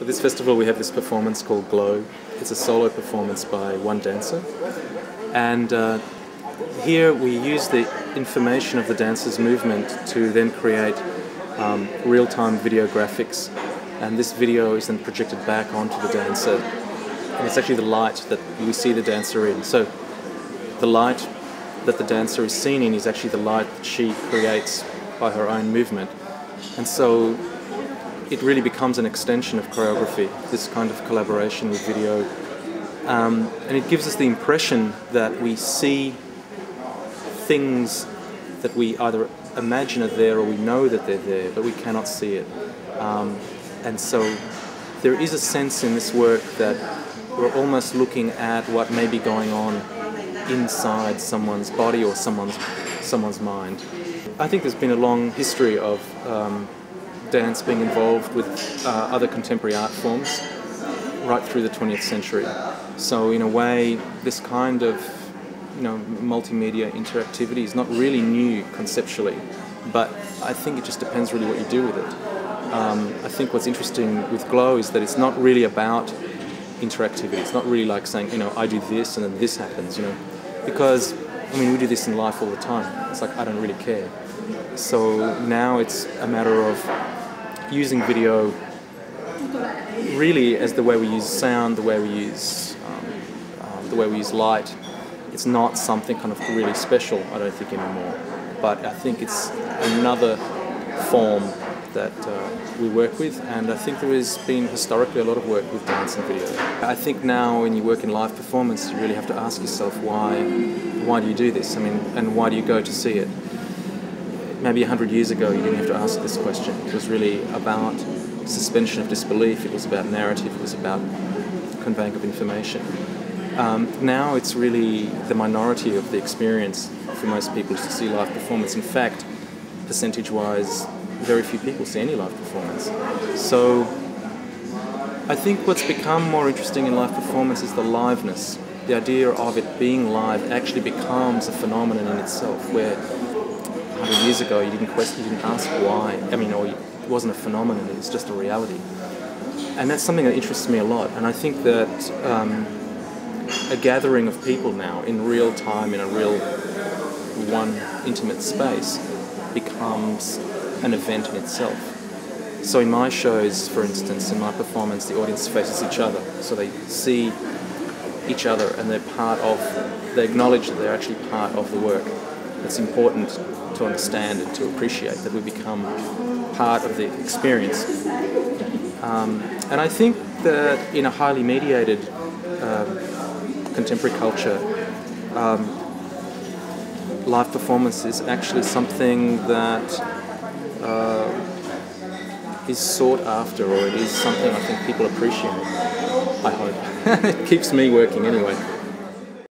For this festival we have this performance called Glow. It's a solo performance by one dancer, and here we use the information of the dancer's movement to then create real-time video graphics, and this video is then projected back onto the dancer, and it's actually the light that we see the dancer in. So the light that the dancer is seen in is actually the light that she creates by her own movement, and so it really becomes an extension of choreography, this kind of collaboration with video, and it gives us the impression that we see things that we either imagine are there or we know that they're there, but we cannot see it. And so there is a sense in this work that we're almost looking at what may be going on inside someone's body or someone's mind. I think there's been a long history of dance being involved with other contemporary art forms right through the 20th century. So in a way, this kind of multimedia interactivity is not really new conceptually, but I think it just depends really what you do with it. I think what's interesting with Glow is that it's not really about interactivity. It's not really like saying, I do this and then this happens, because we do this in life all the time. It's like, I don't really care. So now it's a matter of using video really as the way we use sound, the way we use light. It's not something kind of really special, I don't think, anymore. But I think it's another form that we work with, and I think there has been historically a lot of work with dance and video. I think now when you work in live performance, you really have to ask yourself why do you do this? And why do you go to see it? Maybe 100 years ago you didn't have to ask this question. It was really about suspension of disbelief, it was about narrative, it was about conveying of information. Now it's really the minority of the experience for most people is to see live performance. In fact, percentage-wise, very few people see any live performance. So I think what's become more interesting in live performance is the liveness. The idea of it being live actually becomes a phenomenon in itself, where 100 years ago you didn't ask why, or it wasn't a phenomenon, it was just a reality. And that's something that interests me a lot, and I think that a gathering of people now in real time, in a real one intimate space, becomes an event in itself. So in my shows, for instance, in my performance, the audience faces each other, so they see each other and they acknowledge that they're actually part of the work. It's important to understand and to appreciate that we become part of the experience. And I think that in a highly mediated contemporary culture, live performance is actually something that is sought after, or it is something I think people appreciate. I hope. It keeps me working anyway.